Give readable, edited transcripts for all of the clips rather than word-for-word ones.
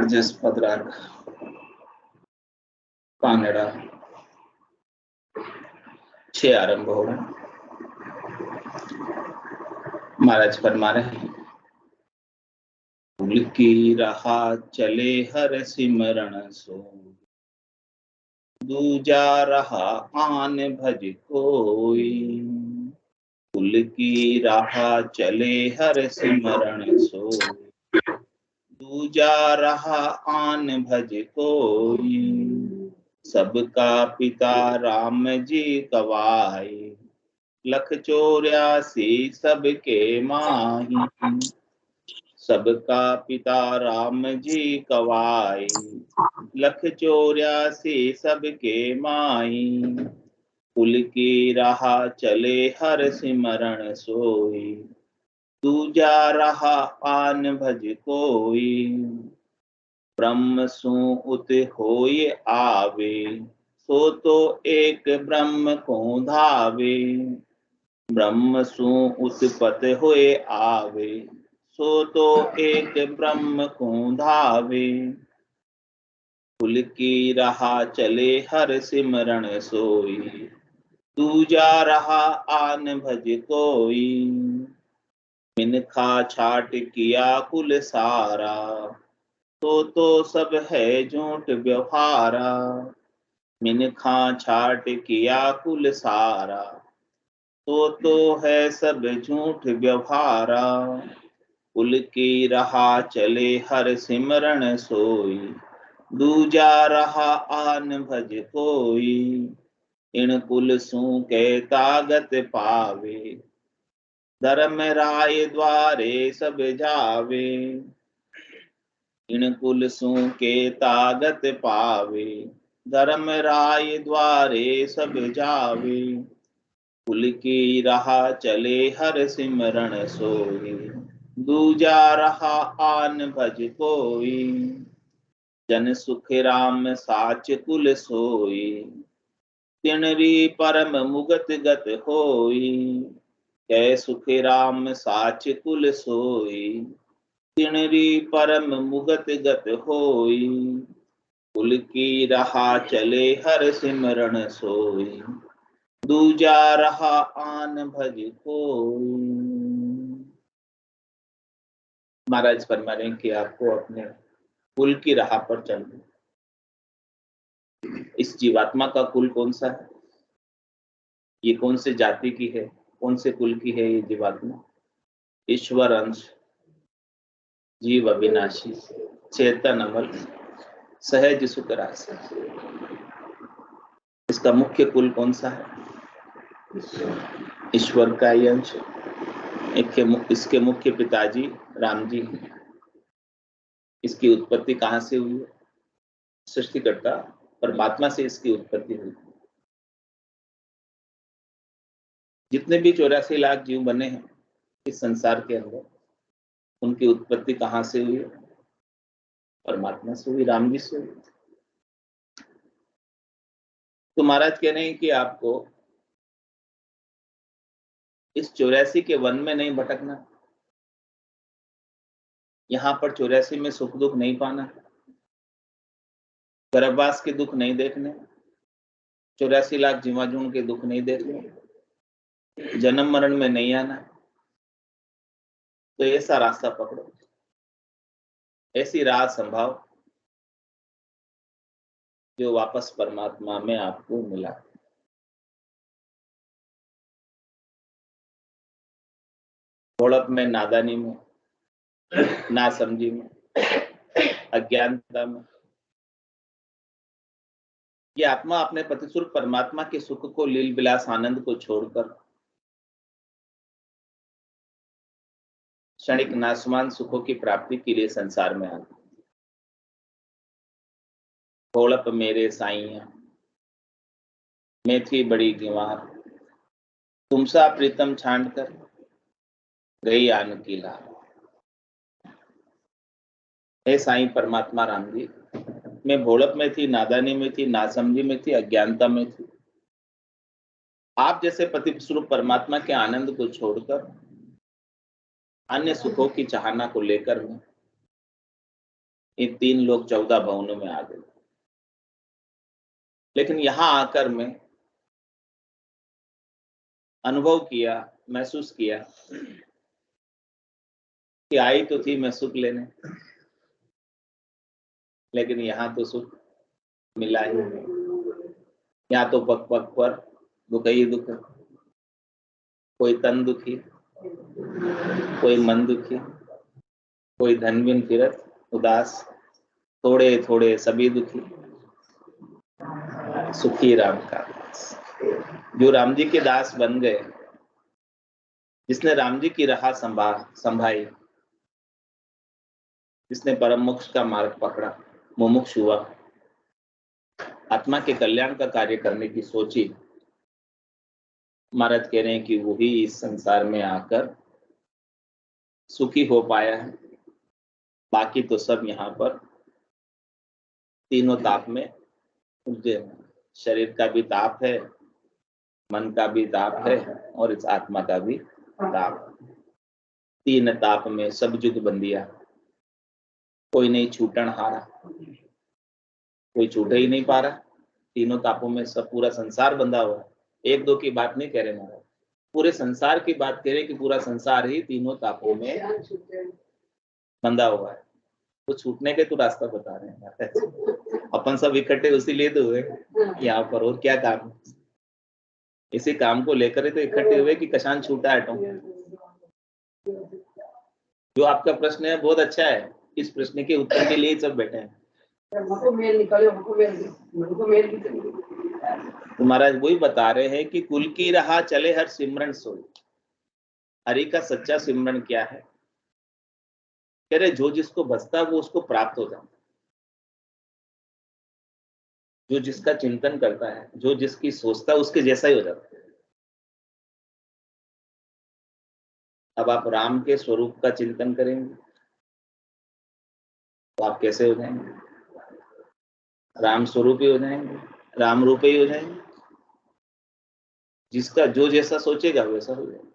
अर्जस पदराग कानड़ा 6 आरंभ हो रहा है। महाराज फरमा रहे हैं, कुल की रहा चले हर सिमरण सो, दूजा रहा आन भज कोई। कुल की राह चले हर सिमरण सो, दूजा रहा आन भज कोई। सबका पिता राम जी कवाई, लख 84 सबके माही। सबका पिता राम जी कवाई, लख 84 सबके माई। कुल की राह चले हर सिमरण सोई, दूजा रहा आन भज कोई। ब्रह्म सु उत होय आवे, सो तो एक ब्रह्म को धावे। ब्रह्म सु उत्पत होए आवे, सो तो एक ब्रह्म को धावे। कुल की राह चले हर सिमरण सोई, दूजा रहा आन भज कोई। मिनखा छाट किया कुल सारा, तो सब है झूठ व्यवहारा। मिनखा छाट किया कुल सारा, तो है सब झूठ व्यवहारा। कुल की राह चले हर सिमरण सोई, दूजा रहा आन भज कोई। इन कुल सु के तागत पावे, धर्म राय द्वारे सब जावे। इन कुल सु के तागत पावे, धर्म राय द्वारे सब जावे। कुल की राह चले हर सिमरण सोई, दूजा रहा आन भज कोई। जन सुख राम साच कुल सोई, तिनरी परम मुगत गत होई। कै सुख राम साच कुल सोई, तिनरी परम मुगत गत होई। कुल की राह चले हर सिमरण सोई, दूजा रहा आन भज कोई। महाराज फरमा रहे हैं कि आपको अपने कुल की राह पर चलना। इस जीवात्मा का कुल कौन सा है, ये कौन से जाति की है, कौन से कुल की है ये जीवात्मा? ईश्वर अंश, जीव अविनाशी, चेतन अमर, सहज सुख राशि। इसका मुख्य कुल कौन सा है? ईश्वर का ही अंश। इसके मुख्य पिताजी राम जी हैं। इसकी उत्पत्ति कहाँ से हुई है? सृष्टिकर्ता परमात्मा से इसकी उत्पत्ति हुई। जितने भी 84 लाख जीव बने हैं इस संसार के अंदर, उनकी उत्पत्ति कहाँ से हुई? परमात्मा से हुई, राम जी से हुई। तो महाराज कह रहे हैं कि आपको इस 84 के वन में नहीं भटकना, यहाँ पर 84 में सुख दुख नहीं पाना, गर्भवास के दुख नहीं देखने, 84 लाख जीवाणुओं के दुख नहीं देखने, जन्म मरण में नहीं आना। तो ऐसा रास्ता पकड़ो, ऐसी राह संभाव जो वापस परमात्मा में आपको मिला। भोड़प में, नादानी में, नासमझी में, अज्ञानता में, ये आत्मा अपने प्रतिस्वरूप परमात्मा के सुख को, लील विलास आनंद को छोड़कर क्षणिक नासमान सुखों की प्राप्ति के लिए संसार में आती। भोड़प मेरे साईया, मैं थी बड़ी गंवार, तुमसा प्रीतम छांड कर गई आन की लार। हे साईं परमात्मा राम जी, मैं भोड़प में थी, नादानी में थी, नासमझी में थी, अज्ञानता में थी। आप जैसे पति स्वरूप परमात्मा के आनंद को छोड़कर अन्य सुखों की चाहना को लेकर मैं ये 3 लोग 14 भवनों में आ गए। लेकिन यहाँ आकर मैं अनुभव किया, महसूस किया कि आई तो थी मैं सुख लेने, लेकिन यहाँ तो सुख मिला ही नहीं। यहाँ तो पग पग पर दुख ही दुख, कोई तन दुखी, कोई मन दुखी, कोई धन बिन फिरत उदास, थोड़े थोड़े सभी दुखी, सुखी राम का दास। जो राम जी के दास बन गए, जिसने राम जी की राह संभाई, जिसने परम मोक्ष का मार्ग पकड़ा, मुमुक्ष हुआ, आत्मा के कल्याण का कार्य करने की सोची, महाराज कह रहे हैं कि वही इस संसार में आकर सुखी हो पाया है। बाकी तो सब यहाँ पर तीनों ताप में उलझे हैं। शरीर का भी ताप है, मन का भी ताप है, और इस आत्मा का भी ताप। 3 ताप में सब जुग बंदिया, कोई नहीं छूटन हारा, कोई छूट ही नहीं पा रहा। तीनों तापों में सब पूरा संसार बंधा हुआ है। 1-2 की बात नहीं कह रहे महाराज, पूरे संसार की बात कह रहे कि पूरा संसार ही तीनों तापों में बंधा हुआ है। तो छूटने के तो रास्ता बता रहे हैं। अपन सब इकट्ठे उसीलिए तो हुए यहाँ पर, और क्या काम? इसी काम को लेकर ही तो इकट्ठे हुए कि कशान छूटा हटो। जो आपका प्रश्न है बहुत अच्छा है, इस प्रश्न के उत्तर के लिए सब बैठे हैं। तो महाराज वही बता रहे हैं कि कुल की राह चले हर सिमरन सोई। हरि का सच्चा सिमरन क्या है? कह रहे जो जिसको बसता वो उसको प्राप्त हो जाता। जो जिसका चिंतन करता है, जो जिसकी सोचता है, उसके जैसा ही हो जाता है। अब आप राम के स्वरूप का चिंतन करेंगे तो आप कैसे हो जाएंगे? राम स्वरूप ही हो जाएंगे, राम रूप ही हो जाएंगे। जिसका जो जैसा सोचेगा वैसा हो जाएगा।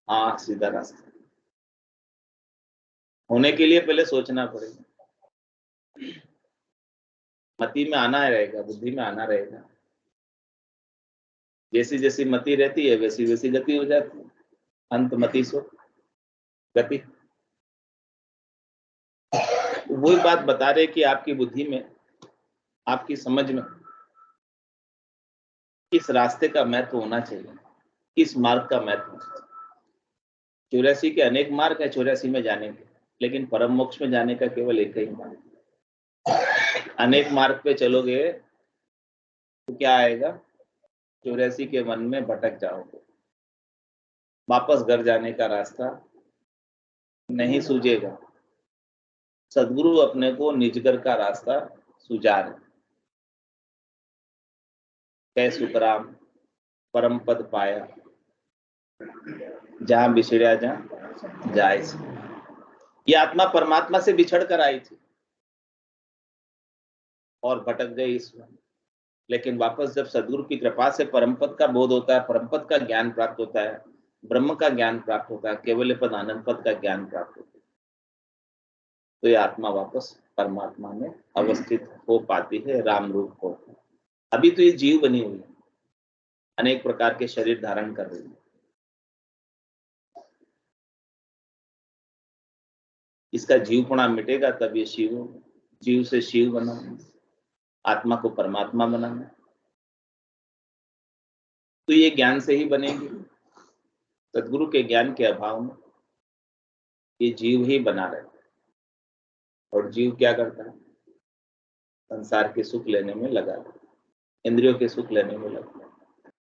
हाँ, सीधा रास्ता होने के लिए पहले सोचना पड़ेगा। मति में आना रहेगा, बुद्धि में आना रहेगा। जैसी जैसी मति रहती है वैसी वैसी गति हो जाती है। अंत मति सो गति। वही बात बता रहे कि आपकी बुद्धि में, आपकी समझ में किस रास्ते का महत्व होना चाहिए, किस मार्ग का महत्व होना चाहिए। 84 के अनेक मार्ग है 84 में जाने के, लेकिन परम मोक्ष में जाने का केवल एक ही मार्ग। अनेक मार्ग पे चलोगे तो क्या आएगा? 84 के वन में भटक जाओगे, वापस घर जाने का रास्ता नहीं सूझेगा। सदगुरु अपने को निजगर का रास्ता सुझा रहे। कै सुखराम परम पद पाया, जहां बिछड़िया जहां जाए। ये आत्मा परमात्मा से बिछड़ कर आई थी और भटक गई ईश्वर। लेकिन वापस जब सदगुरु की कृपा से परम पद का बोध होता है, परम पद का ज्ञान प्राप्त होता है, ब्रह्म का ज्ञान प्राप्त होता है, केवल पद आनंद पद का ज्ञान प्राप्त होता है, तो ये आत्मा वापस परमात्मा में अवस्थित हो पाती है, राम रूप को। अभी तो ये जीव बनी हुई है, अनेक प्रकार के शरीर धारण कर रही है। इसका जीवपना मिटेगा तब ये शिव होगा। जीव से शिव बनाना, आत्मा को परमात्मा बनाना, तो ये ज्ञान से ही बनेगी। सदगुरु के ज्ञान के अभाव में ये जीव ही बना रहता है। और जीव क्या करता है? संसार के सुख लेने में लगा रहता है, इंद्रियों के सुख लेने में लगता है,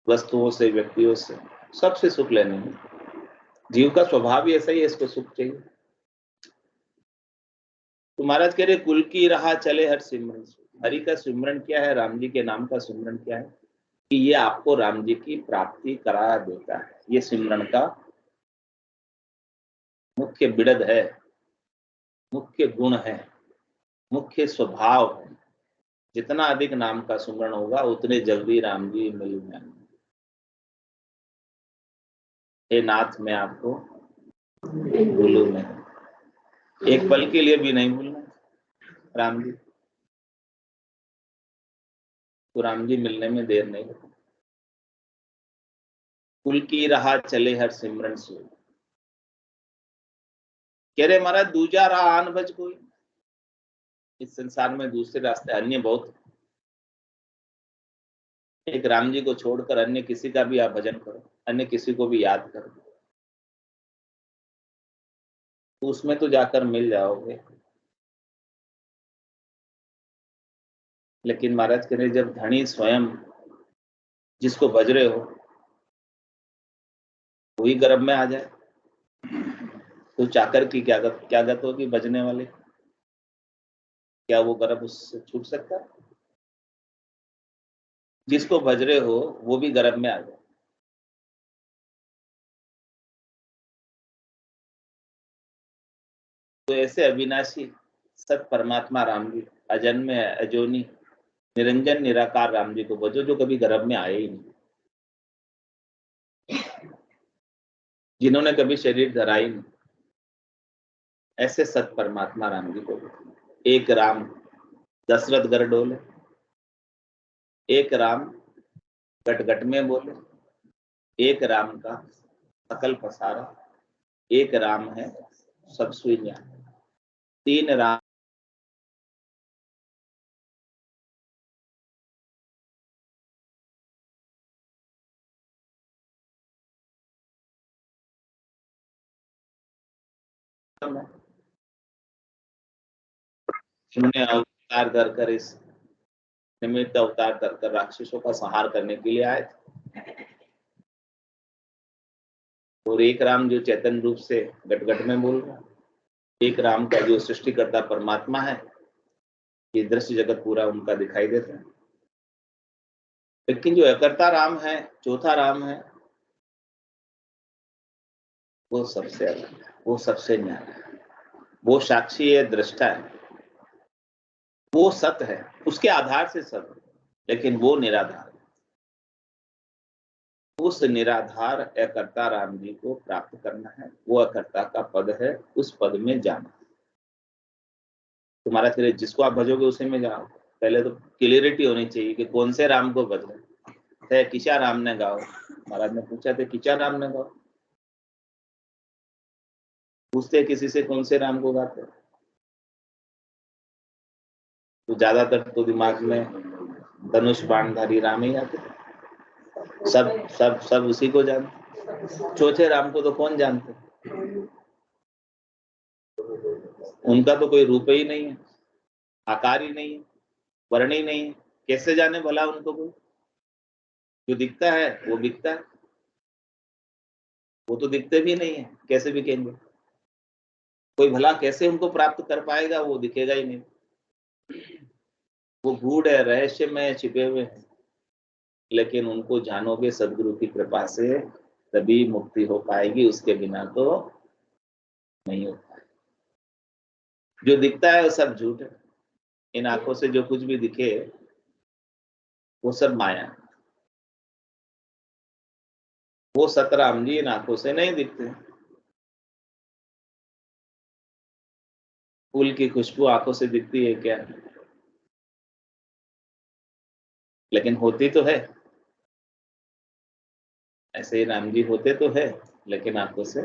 वस्तुओं से, व्यक्तियों से, सबसे सुख लेने में। जीव का स्वभाव ही ऐसा ही है, इसको सुख चाहिए। तो महाराज कह रहे कुल की राह चले हर सिमरन। हरि का सिमरन क्या है? राम जी के नाम का सिमरन क्या है? कि ये आपको राम जी की प्राप्ति करा देता है। ये सिमरन का मुख्य बिड़द है, मुख्य गुण है, मुख्य स्वभाव है। जितना अधिक नाम का सुमरण होगा उतने जल्दी राम जी मिल जाएंगे। हे नाथ मैं आपको भूलूं नहीं। एक पल के लिए भी नहीं भूलना राम जी, तो राम जी मिलने में देर नहीं लगती। कुल की राह चले हर सिमरन सोई, कह रहे महाराज दूजा राह आन बज कोई। इस संसार में दूसरे रास्ते अन्य बहुत, एक राम जी को छोड़कर अन्य किसी का भी आप भजन करो, अन्य किसी को भी याद करो, तो उसमें तो जाकर मिल जाओगे। लेकिन महाराज कह रहे जब धनी स्वयं जिसको भज रहे हो वही गर्भ में आ जाए, तो चाकर की क्या गत होगी भजने वाले, क्या वो गर्भ उससे छूट सकता है? जिसको भज रहे हो वो भी गर्भ में आ जाए। तो ऐसे अविनाशी सत परमात्मा राम जी, अजन्म अजोनी निरंजन निराकार राम जी को भजो, जो कभी गर्भ में आए ही नहीं, जिन्होंने कभी शरीर धरा ही नहीं, ऐसे सत परमात्मा राम जी को भजो। एक राम दशरथ गर डोले, एक राम गट गट में बोले, एक राम का सकल पसारा, एक राम है सब सुई ज्ञान, तीन राम है। उन्होंने अवतार धर कर इस निमित्त अवतार धर कर राक्षसों का संहार करने के लिए आए थे। और एक राम जो चैतन्य रूप से गट गट में बोल रहा है, एक राम का जो सृष्टिकर्ता परमात्मा है, ये दृश्य जगत पूरा उनका दिखाई देता है। लेकिन जो अकर्ता राम है, चौथा राम है, वो सबसे अलग है, वो सबसे न्यारा है, वो साक्षी है, दृष्टा है, वो सत्य है, उसके आधार से सब है, लेकिन वो निराधार है। उस निराधार अकर्ता राम जी को प्राप्त करना है, वो अकर्ता का पद है, उस पद में जाना। तुम्हारा फिर जिसको आप भजोगे उसी में जाओ। पहले तो क्लियरिटी होनी चाहिए कि कौन से राम को भज रहे, किचा राम ने गाओ। महाराज ने पूछा थे किचा राम ने गाओ, पूछते किसी से कौन से राम को गाते, तो ज्यादातर तो दिमाग में धनुष बाणधारी राम ही आते, सब सब सब उसी को जानते। चौथे राम को तो कौन जानते, उनका तो कोई रूप ही नहीं है, आकार ही नहीं है, वर्ण ही नहीं है, कैसे जाने भला उनको कोई? जो दिखता है वो बिकता है, वो तो दिखते भी नहीं है, कैसे बिकेंगे? कोई भला कैसे उनको प्राप्त कर पाएगा, वो दिखेगा ही नहीं, वो गूढ़ है, रहस्यमय, छिपे हुए हैं। लेकिन उनको जानोगे सदगुरु की कृपा से, तभी मुक्ति हो पाएगी, उसके बिना तो नहीं होता। जो दिखता है वो सब झूठ है, इन आंखों से जो कुछ भी दिखे वो सब माया है। वो सतराम जी इन आंखों से नहीं दिखते। फूल की खुशबू आंखों से दिखती है क्या? लेकिन होती तो है। ऐसे ही राम जी होते तो है, लेकिन आंखों से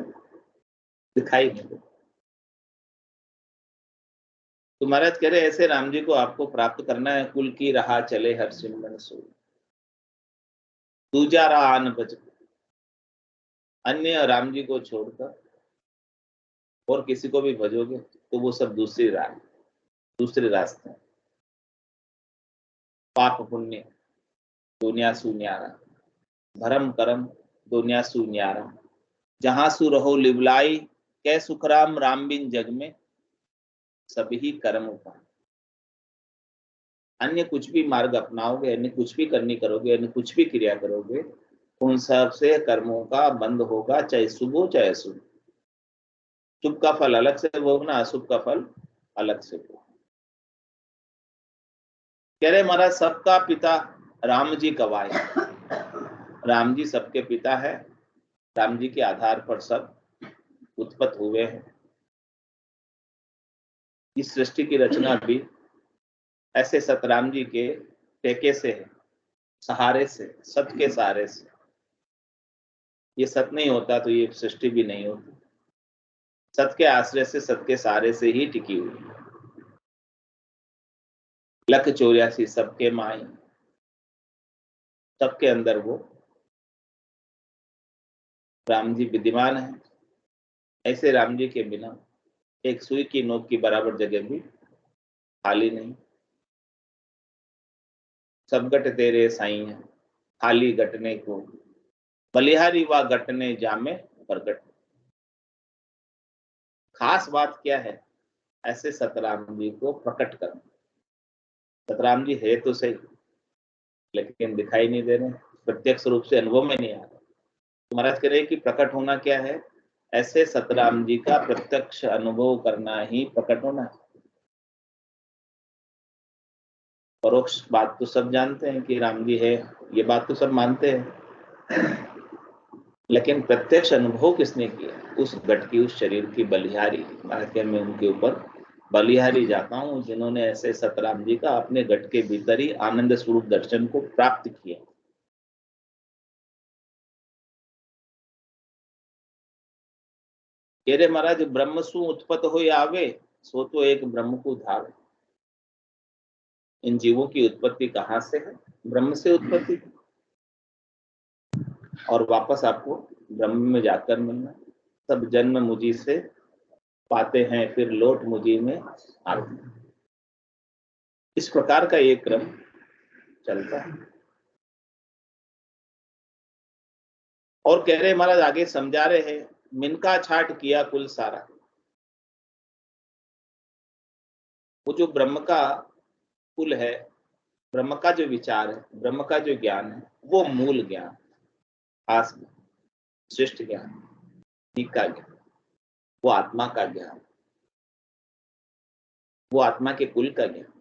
दिखाई नहीं देते। तो महाराज कह रहे ऐसे राम जी को आपको प्राप्त करना है। कुल की राह चले हर सिमरन सोई, दूजा राह आन बज, अन्य राम जी को छोड़कर और किसी को भी भजोगे तो वो सब दूसरी राह, दूसरे रास्ते। पाप पुण्य दुनिया सुन्यारा, भरम करम दुनिया सुन्यारा, जहां सु रहो लिवलाई, कै सुखराम राम बिन जग में सभी कर्म का। अन्य कुछ भी मार्ग अपनाओगे, अन्य कुछ भी करनी करोगे, अन्य कुछ भी क्रिया करोगे, उन सब से कर्मों का बंद होगा, चाहे शुभ हो चाहे अशुभ। शुभ का फल अलग से भोगना, अशुभ का फल अलग से भोगना। कह रहे महाराज सबका पिता राम जी कवाए, राम जी सबके पिता है, राम जी के आधार पर सब उत्पन्न हुए हैं। इस सृष्टि की रचना भी ऐसे सतराम जी के टेके से है, सहारे से, सत के सहारे से। ये सत नहीं होता तो ये सृष्टि भी नहीं होती। सत के आश्रय से, सत के सहारे से ही टिकी हुई है। लख 84 सबके माई, सबके अंदर वो राम जी विद्यमान है। ऐसे राम जी के बिना एक सुई की नोक की बराबर जगह भी खाली नहीं। सब गट तेरे साईं है, खाली गटने को बलिहारी व गटने जामे प्रगट। खास बात क्या है, ऐसे सतराम जी को प्रकट करना। सतराम जी है तो सही, लेकिन दिखाई नहीं दे रहे, प्रत्यक्ष रूप से अनुभव में नहीं आ रहा। तो महाराज कह रहे कि प्रकट होना क्या है, ऐसे सतराम जी का प्रत्यक्ष अनुभव करना ही प्रकट होना है। परोक्ष बात तो सब जानते हैं कि राम जी है, ये बात तो सब मानते हैं, लेकिन प्रत्यक्ष अनुभव किसने किया? उस गट की, उस शरीर की बलिहारी। महाराज मैं उनके ऊपर बलिहारी जाता हूँ जिन्होंने ऐसे सतराम जी का अपने गट के भीतर ही आनंद स्वरूप दर्शन को प्राप्त किया। कह रहे महाराज ब्रह्म सु उत्पत्त हो आवे, सो तो एक ब्रह्म को धावे। इन जीवों की उत्पत्ति कहाँ से है? ब्रह्म से उत्पत्ति, और वापस आपको ब्रह्म में जाकर मिलना। सब जन्म मुझी से पाते हैं, फिर लौट मुझी में आते हैं। इस प्रकार का ये क्रम चलता है। और कह रहे महाराज आगे समझा रहे हैं, मिनका छाट किया कुल सारा। वो जो ब्रह्म का कुल है, ब्रह्म का जो विचार है, ब्रह्म का जो ज्ञान है, वो मूल ज्ञान, खास श्रेष्ठ ज्ञान, ठीक का ज्ञान, वो आत्मा का ज्ञान, वो आत्मा के कुल का ज्ञान।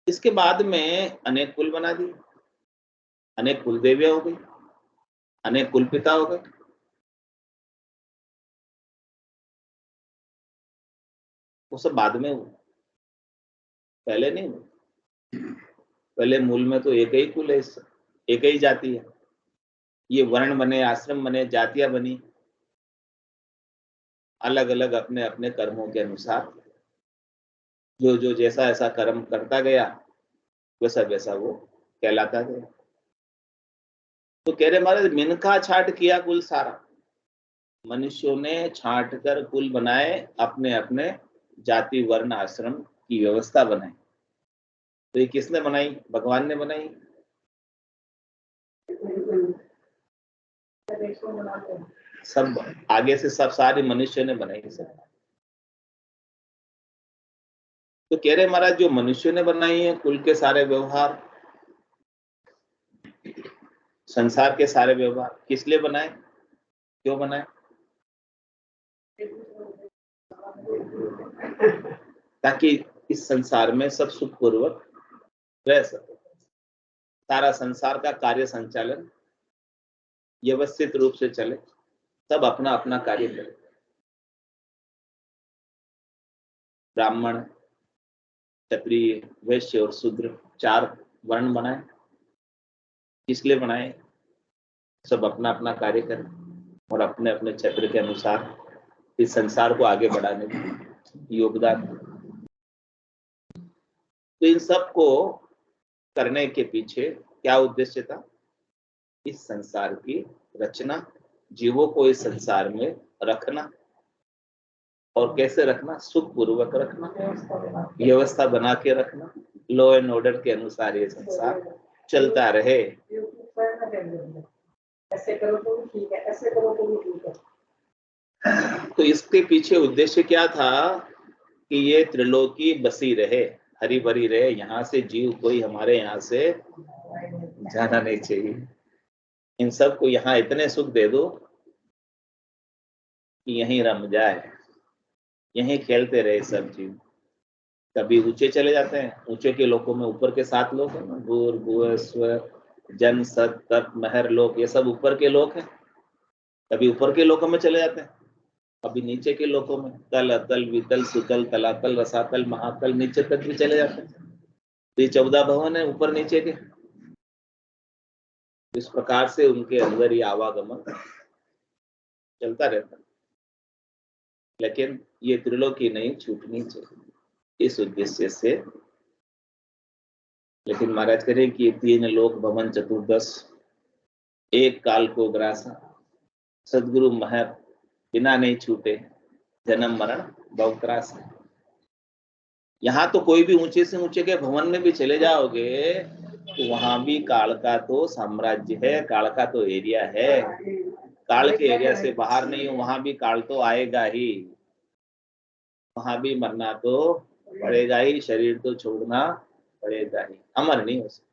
इसके बाद में अनेक कुल बना दिए, अनेक कुल देवियां हो गई, अनेक कुल पिता हो गए। वो सब बाद में हुआ, पहले नहीं हुआ। पहले मूल में तो एक ही कुल है, एक ही जाति है। ये वर्ण बने, आश्रम बने, जातियां बनी, अलग अलग अपने अपने कर्मों के अनुसार जो जो जैसा ऐसा कर्म करता गया, वैसा वैसा वो कहलाता गया। तो कह रहे महाराज मिनखा छाट किया कुल सारा। मनुष्यों ने छांट कर कुल बनाए, अपने अपने जाति वर्ण आश्रम की व्यवस्था बनाई। तो ये किसने बनाई? भगवान ने बनाई। सब आगे से सब सारे मनुष्य ने बनाई सब। तो कह रहे महाराज जो मनुष्य ने बनाई है कुल के सारे व्यवहार, संसार के सारे व्यवहार किस लिए बनाए, क्यों बनाए? ताकि इस संसार में सब सुखपूर्वक रह सके, सारा संसार का कार्य संचालन व्यवस्थित रूप से चले, सब अपना अपना कार्य करें। ब्राह्मण, क्षत्रिय, वैश्य और शूद्र, चार वर्ण बनाए। किस लिए बनाए? सब अपना अपना कार्य करें और अपने अपने क्षेत्र के अनुसार इस संसार को आगे बढ़ाने में योगदान। तो इन सब को करने के पीछे क्या उद्देश्य था? इस संसार की रचना, जीवों को इस संसार में रखना, और कैसे रखना? सुख पूर्वक रखना, व्यवस्था बना के रखना, लॉ एंड ऑर्डर के अनुसार ये संसार चलता रहे। ऐसे करो तो ठीक है, ऐसे करो तो ठीक है। तो इसके पीछे उद्देश्य क्या था कि ये त्रिलोकी बसी रहे, हरी भरी रहे, यहाँ से जीव कोई हमारे यहाँ से जाना नहीं चाहिए। इन सब को यहाँ इतने सुख दे दो कि यहीं रम जाए, यहीं खेलते रहे सब जीव। कभी ऊंचे चले जाते हैं, ऊंचे के लोकों में ऊपर के 7 लोक हैं, भूर भुव स्वर जन सत तप महर लोक, ये सब ऊपर के लोक हैं। कभी ऊपर के लोकों में चले जाते हैं, अभी नीचे के लोकों में तल अतल वितल सुतल तलातल रसातल महातल नीचे तक भी चले जाते हैं। तो ये 14 भवन है ऊपर नीचे के। इस प्रकार से उनके अंदर ही आवागमन चलता रहता है। लेकिन ये त्रिलोकी नहीं छूटनी चाहिए इस उद्देश्य से। लेकिन महाराज करें कि 3 लोक भवन चतुर्दश एक काल को ग्रासा सदगुरु महर बिना नहीं छूटे जन्म मरण बहुत्रास। यहाँ तो कोई भी ऊंचे से ऊंचे के भवन में भी चले जाओगे तो वहां भी काल का तो साम्राज्य है, काल का तो एरिया है। काल के एरिया से बाहर नहीं हो, वहां भी काल तो आएगा ही, वहां भी मरना तो पड़ेगा ही, शरीर तो छोड़ना पड़ेगा ही, अमर नहीं हो सकता।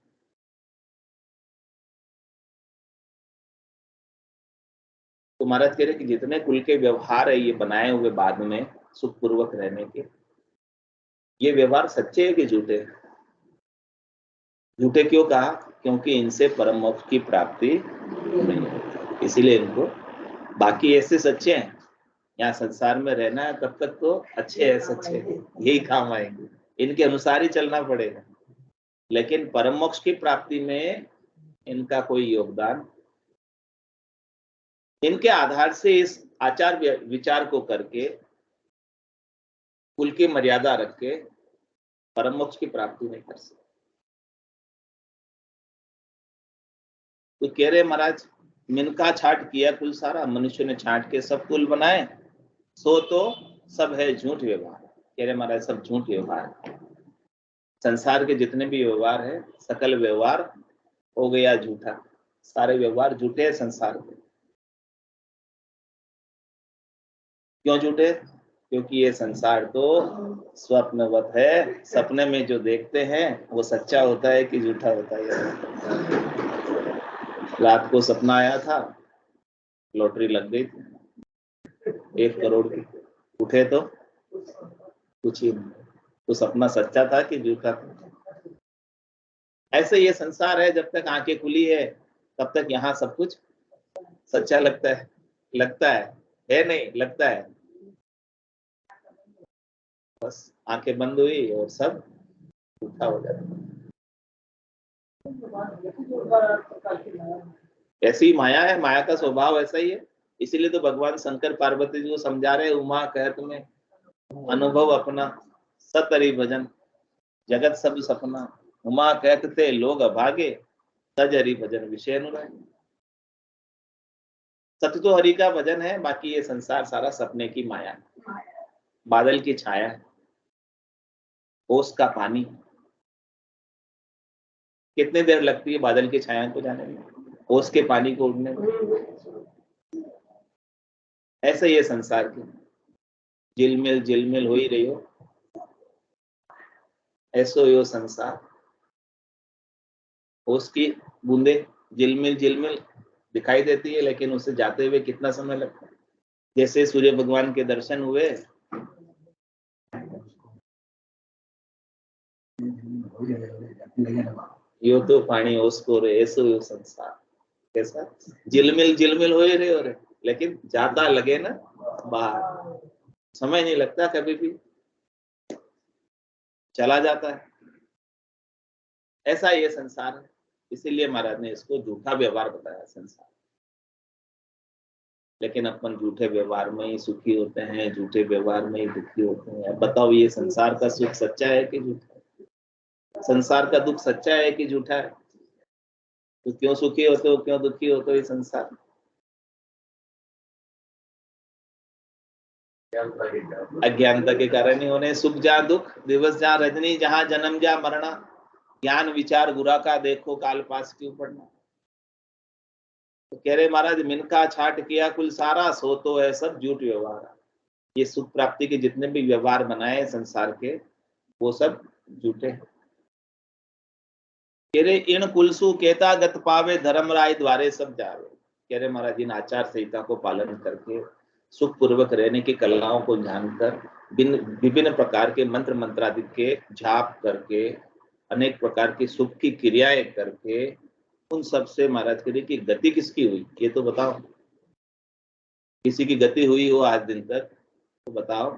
तो महाराज कह रहे कि जितने कुल के व्यवहार है ये बनाए हुए बाद में सुखपूर्वक रहने के, ये व्यवहार सच्चे है कि झूठे? झूठे क्यों कहा? क्योंकि इनसे परम मोक्ष की प्राप्ति नहीं होती, इसीलिए इनको। बाकी ऐसे सच्चे हैं, यहाँ संसार में रहना है तब तक तो अच्छे है, सच्चे यही काम आएंगे, इनके अनुसार ही चलना पड़ेगा। लेकिन परम मोक्ष की प्राप्ति में इनका कोई योगदान, इनके आधार से इस आचार विचार को करके कुल की मर्यादा रख के परम मोक्ष की प्राप्ति नहीं कर सकते। तो कह रहे महाराज मिनका छाट किया कुल सारा, मनुष्य ने छाट के सब कुल बनाए, सो तो सब है झूठ व्यवहार। कह रहे महाराज सब झूठ व्यवहार, संसार के जितने भी व्यवहार है सकल व्यवहार हो गया झूठा, सारे व्यवहार झूठे हैं संसार के। क्यों झूठे? क्योंकि ये संसार तो स्वप्नवत है, सपने में जो देखते हैं वो सच्चा होता है कि झूठा होता है। रात को सपना आया था, लॉटरी लग गई थी 1 करोड़ की, उठे तो कुछ ही नहीं, तो सपना सच्चा था कि झूठा था? ऐसे ये संसार है, जब तक आंखें खुली है तब तक यहाँ सब कुछ सच्चा लगता है। लगता है नहीं लगता है, बस आंखें बंद हुई और सब झूठा हो जाता। ऐसी माया है, माया का स्वभाव ऐसा ही है। इसीलिए तो भगवान शंकर पार्वती जी को समझा रहे, उमा कह तुम्हें अनुभव अपना सतरी भजन जगत सब सपना, उमा कहते लोग अभागे सज हरि भजन विषय अनुराग। सत्य तो हरि का भजन है, बाकी ये संसार सारा सपने की माया है, बादल की छाया, ओस का पानी। कितनी देर लगती है बादल की छाया को जाने में, ओस के पानी को उड़ने में? ऐसे ये संसार की झिलमिल हो ही रही हो, ऐसो यो संसार। ओस की बूंदे झिलमिल दिखाई देती है, लेकिन उसे जाते हुए कितना समय लगता है। जैसे सूर्य भगवान के दर्शन हुए, यो तो पानी ओसको रे ऐसो यो संसार। कैसा झिलमिल हो ही रहे हो रहे, लेकिन जाता लगे ना बाहर, समय नहीं लगता, कभी भी चला जाता है। ऐसा ये संसार है, इसीलिए महाराज ने इसको झूठा व्यवहार बताया संसार। लेकिन अपन झूठे व्यवहार में ही सुखी होते हैं, झूठे व्यवहार में ही दुखी होते हैं। अब बताओ ये संसार का सुख सच्चा है कि झूठा है? संसार का दुख सच्चा है कि झूठा है? तो क्यों सुखी होते हो, क्यों दुखी होते हो? ये संसार अज्ञानता के कारण ही होने। सुख जहाँ दुख दिवस जहाँ रजनी, जहाँ जन्म जहाँ मरना, ज्ञान विचार बुरा का देखो काल पास क्यों पड़ना। तो कह रहे महाराज मिनका छाट किया कुल सारा, सो तो है सब झूठ व्यवहार। ये सुख प्राप्ति के जितने भी व्यवहार बनाए संसार के, वो सब झूठे हैं। कह रहे इन कुलसु केता गत पावे, धर्म राय द्वारे सब जावे। कह रहे महाराज इन आचार संहिता को पालन करके सुख पूर्वक रहने की कलाओं को जानकर, विभिन्न प्रकार के मंत्र मंत्रादि के जाप करके, अनेक प्रकार की सुख की क्रियाएं करके, उन सब से महाराज कह रहे कि गति किसकी हुई ये तो बताओ। किसी की गति हुई हो आज दिन तक तो बताओ।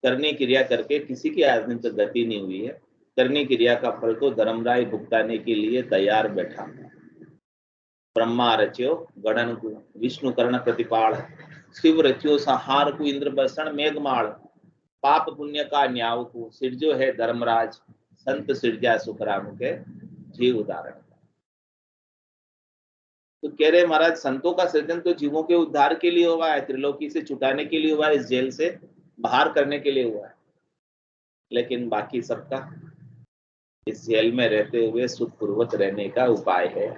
करनी क्रिया करके किसी की आज दिन तक गति नहीं हुई है। करनी क्रिया का फल तो धर्मराय भुगताने के लिए तैयार बैठा। ब्रह्मा रच्यो गणन को, विष्णु कर्ण प्रतिपाल, शिव रच्यो संहार को, इंद्र बर्षण मेघमाल, पाप पुण्य का न्याव को, सिरजो है धर्मराज, संत सिरजा सुखराम के जीव उदाहरण। तो कह रहे महाराज संतों का सृजन तो जीवों के उद्धार के लिए हुआ है, त्रिलोकी से छुटाने के लिए हुआ है, इस जेल से बाहर करने के लिए हुआ है। लेकिन बाकी सबका इस जेल में रहते हुए सुखपूर्वक रहने का उपाय है।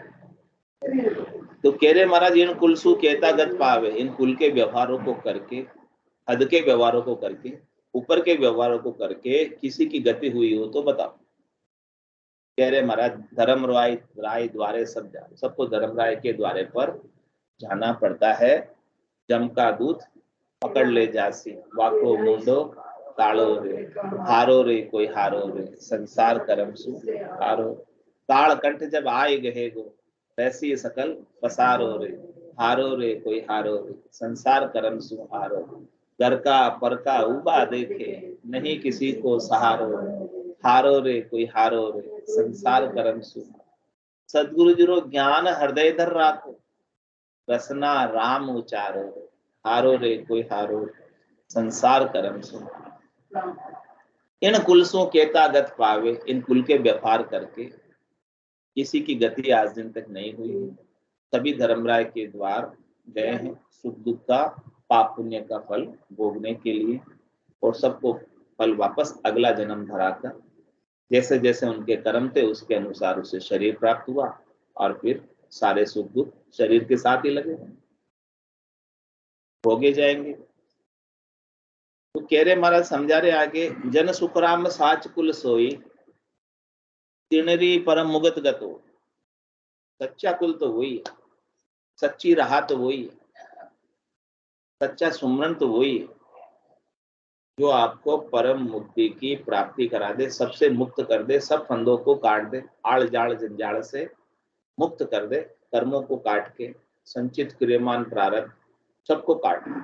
तो कह रहे महाराज इन कुलसु केतागत पावे, इन कुल के व्यवहारों को करके, हद के व्यवहारों को करके, ऊपर के व्यवहारों को करके किसी की गति हुई हो तो बताओ। कह रहे महाराज धर्म राय द्वारे सब जाओ, सबको धर्म राय के द्वारे पर जाना पड़ता है। जम का दूध पकड़ ले जासी, वाको मुंडो ताड़ो रे, हारो रे कोई हारो रे, संसार करम सु हारो, ताड़ कंठ जब आए गहे गो, वैसी सकल पसारो रे, हारो रे कोई हारो रे, संसार करम सु हारो, घर का पर का उबा देखे, नहीं किसी को सहारो रे, हारो रे कोई हारो रे, संसार करम सु। सदगुरु जीरो ज्ञान हृदय धर राखो, रसना राम उचारो रे, हारो रे कोई हारो रे, संसार करम सु। इन कुलसों केतागत पावे, इन कुल के व्यापार करके किसी की गति आज दिन तक नहीं हुई है। सभी धर्मराय के द्वार गए हैं सुख दुख का, पाप पुण्य का फल भोगने के लिए, और सबको फल वापस अगला जन्म धराकर जैसे जैसे उनके कर्म थे उसके अनुसार उसे शरीर प्राप्त हुआ, और फिर सारे सुख दुख शरीर के साथ ही लगे भोगे जाएंगे। तो कह रहे महाराज समझा रहे आगे, जन सुखराम साच कुल सोई, तिणरी परम मुगत गतो। सच्चा कुल तो वही है, सच्ची राह तो वही है, सच्चा सुमरन तो वही है जो आपको परम मुक्ति की प्राप्ति करा दे, सबसे मुक्त कर दे, सब फंदों को काट दे, आड़ जाड़ जंजाल से मुक्त कर दे, कर्मों को काट के संचित क्रियमान प्रारब्ध सबको काट दे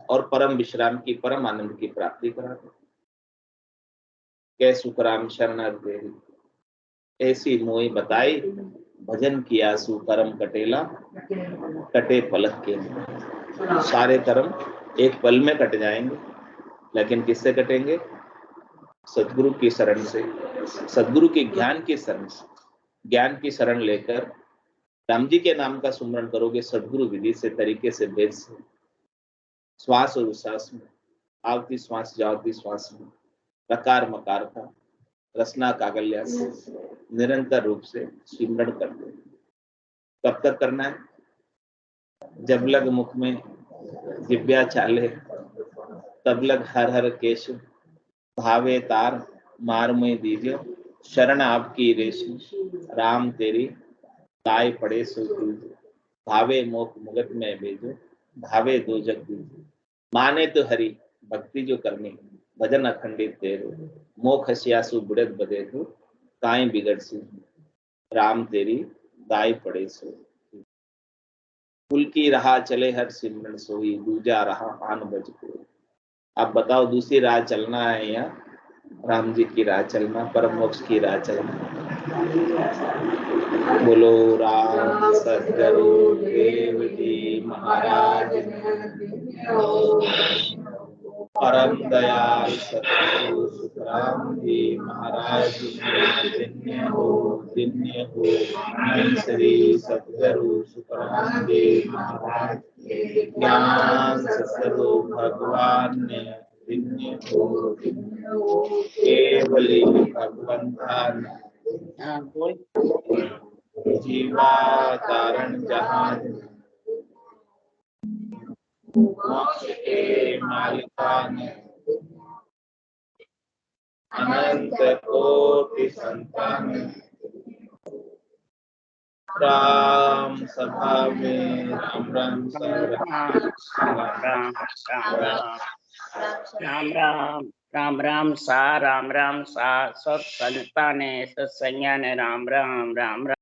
और परम विश्राम की, परम आनंद की प्राप्ति करा दे। कै सुखराम शरण देवी, ऐसी मोई बताई, भजन किया सु कर्म कटेला, कटे पलक के। सारे कर्म एक पल में कट जाएंगे, लेकिन किससे कटेंगे? सदगुरु की शरण से, सदगुरु के ज्ञान की शरण से। ज्ञान की शरण लेकर राम जी के नाम का सुमरण करोगे सदगुरु विधि से, तरीके से, वेद से, श्वास और उश्वास में, आवती श्वास जावती श्वास में, प्रकार मकार का रसना कागल्या से निरंतर रूप से सिमरण कर दो। कब तक करना है? जब लग मुख में दिव्या चाले, तब लग हर हर केश, भावे तार मार में दीजिए, शरण आपकी रेशम, राम तेरी ताई पड़े सो दीजिए, भावे मोख मुगत में भेजो, भावे दो जग दीजिए। माने तो हरि भक्ति जो करनी, भजन अखंडित तेरो, मोख हसियासु बुढ़त बदे तू, काई बिगड़ सी, राम तेरी दाई पड़े सो। कुल की राह चले हर सिमरन सोई, दूजा रहा आन बज को। आप बताओ दूसरी राह चलना है या राम जी की राह चलना, परम मोक्ष की राह चलना? बोलो राम सद्गुरु देव जी महाराज, परम दयाल सद्गुरु सुखराम जी महाराज, धन्य हो श्री सद्गुरु सुखराम जी महाराज, ज्ञान सद्गुरु भगवान ने धन्य हो, केवली भगवंतान जीवा तारण जहान, मोक्ष के मालिकान, अनंत कोटि संतान, राम सभा में राम राम राम सा सब संताने सत्संज्ञा ने राम राम राम राम।